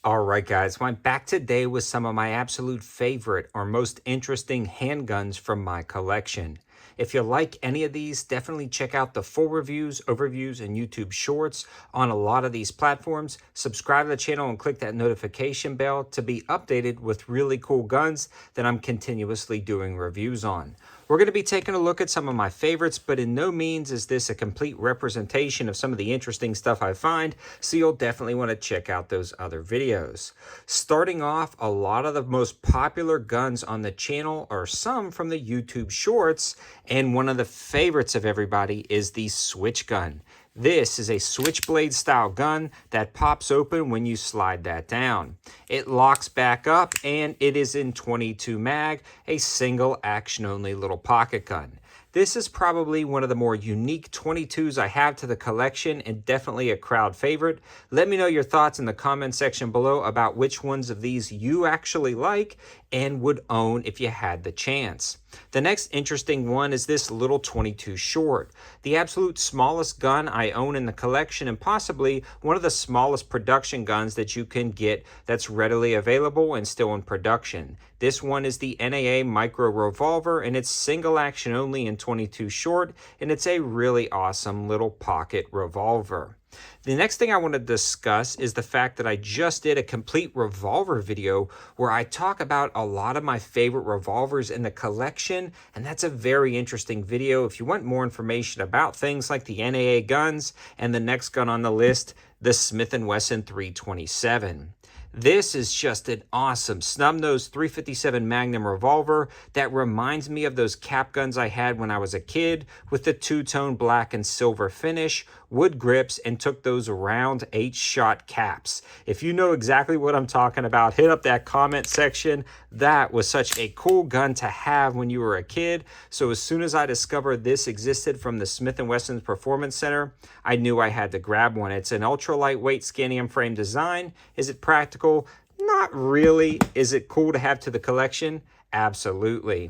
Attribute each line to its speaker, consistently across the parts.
Speaker 1: All right, guys, well, I'm back today with some of my absolute favorite or most interesting handguns from my collection. If you like any of these, definitely check out the full reviews, overviews, and YouTube shorts on a lot of these platforms. Subscribe to the channel and click that notification bell to be updated with really cool guns that I'm continuously doing reviews on. We're going to be taking a look at some of my favorites, but in no means is this a complete representation of some of the interesting stuff I find, so you'll definitely want to check out those other videos. Starting off, a lot of the most popular guns on the channel are some from the YouTube shorts, and one of the favorites of everybody is the switch gun. This is a switchblade style gun that pops open when you slide that down. It locks back up and it is in 22 mag, a single action only little pocket gun. This is probably one of the more unique 22s I have to the collection and definitely a crowd favorite. Let me know your thoughts in the comment section below about which ones of these you actually like and would own if you had the chance. The next interesting one is this little 22 short, the absolute smallest gun I own in the collection and possibly one of the smallest production guns that you can get that's readily available and still in production. This one is the NAA Micro Revolver, and it's single action only in 22 short, and it's a really awesome little pocket revolver. The next thing I want to discuss is the fact that I just did a complete revolver video where I talk about a lot of my favorite revolvers in the collection, and that's a very interesting video. If you want more information about things like the NAA guns and the next gun on the list, the Smith & Wesson 327. This is just an awesome snub-nosed .357 Magnum revolver that reminds me of those cap guns I had when I was a kid with the two-tone black and silver finish, wood grips, and took those round 8-shot caps. If you know exactly what I'm talking about, hit up that comment section. That was such a cool gun to have when you were a kid. So as soon as I discovered this existed from the Smith & Wesson's Performance Center, I knew I had to grab one. It's an ultra lightweight scandium frame design. Is it practical? Not really. Is it cool to have to the collection? Absolutely.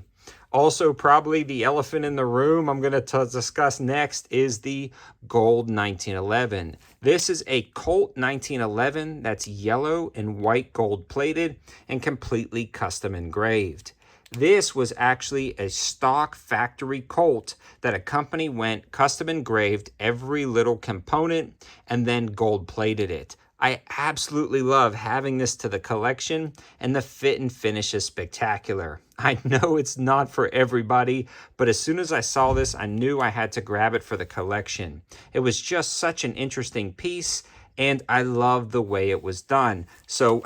Speaker 1: Also, probably the elephant in the room I'm going to discuss next is the Gold 1911. This is a Colt 1911 that's yellow and white gold plated and completely custom engraved. This was actually a stock factory Colt that a company went custom engraved every little component and then gold plated it. I absolutely love having this to the collection, and the fit and finish is spectacular. I know it's not for everybody, but as soon as I saw this, I knew I had to grab it for the collection. It was just such an interesting piece, and I love the way it was done. So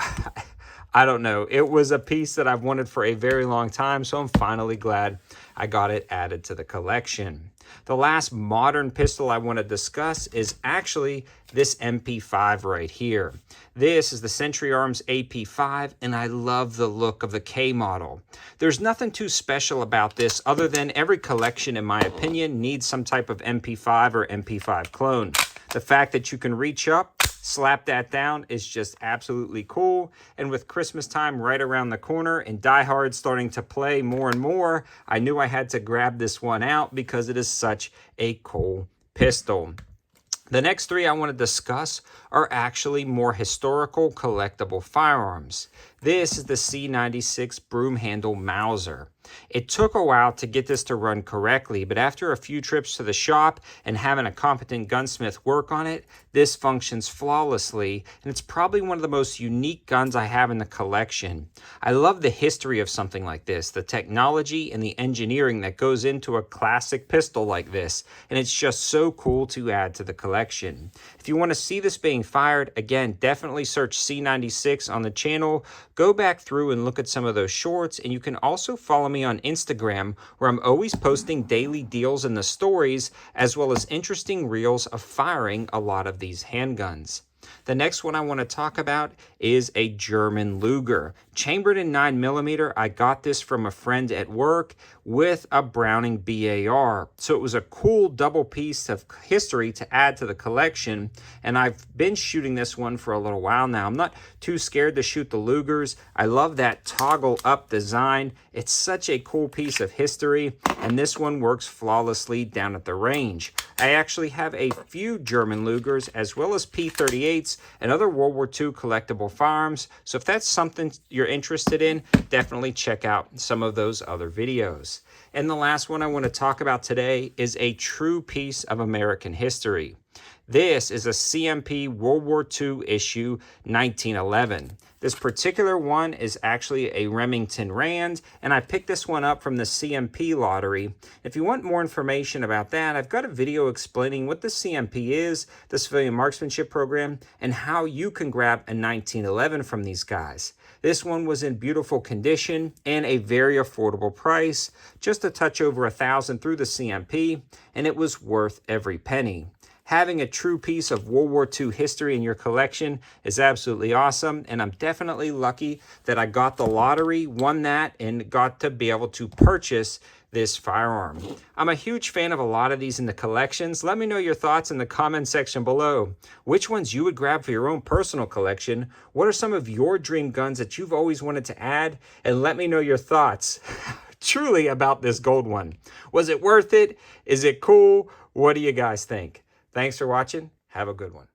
Speaker 1: I don't know. It was a piece that I've wanted for a very long time, so I'm finally glad I got it added to the collection. The last modern pistol I want to discuss is actually this MP5 right here. This is the Century Arms AP5, and I love the look of the K model. There's nothing too special about this other than every collection, in my opinion, needs some type of MP5 or MP5 clone. The fact that you can reach up, slap that down is just absolutely cool. And with Christmas time right around the corner and Die Hard starting to play more and more, I knew I had to grab this one out because it is such a cool pistol. The next three I want to discuss are actually more historical collectible firearms. This is the C96 broom handle Mauser. It took a while to get this to run correctly, but after a few trips to the shop and having a competent gunsmith work on it, this functions flawlessly, and it's probably one of the most unique guns I have in the collection. I love the history of something like this, the technology and the engineering that goes into a classic pistol like this, and it's just so cool to add to the collection. If you want to see this being fired, again, definitely search C96 on the channel. Go back through and look at some of those shorts, and you can also follow me on Instagram, where I'm always posting daily deals in the stories, as well as interesting reels of firing a lot of these handguns. The next one I want to talk about is a German Luger. Chambered in 9mm, I got this from a friend at work with a Browning BAR. So it was a cool double piece of history to add to the collection, and I've been shooting this one for a little while now. I'm not too scared to shoot the Lugers. I love that toggle up design. It's such a cool piece of history, and this one works flawlessly down at the range. I actually have a few German Lugers as well as P38 .38s, and other World War II collectible firearms. So if that's something you're interested in, definitely check out some of those other videos. And the last one I want to talk about today is a true piece of American history. This is a CMP World War II issue 1911. This particular one is actually a Remington Rand, and I picked this one up from the CMP lottery. If you want more information about that, I've got a video explaining what the CMP is, the Civilian Marksmanship Program, and how you can grab a 1911 from these guys. This one was in beautiful condition and a very affordable price, just a touch over $1,000 through the CMP, and it was worth every penny. Having a true piece of World War II history in your collection is absolutely awesome, and I'm definitely lucky that I got the lottery, won that, and got to be able to purchase this firearm. I'm a huge fan of a lot of these in the collections. Let me know your thoughts in the comment section below. Which ones you would grab for your own personal collection? What are some of your dream guns that you've always wanted to add? And let me know your thoughts truly about this gold one. Was it worth it? Is it cool? What do you guys think? Thanks for watching. Have a good one.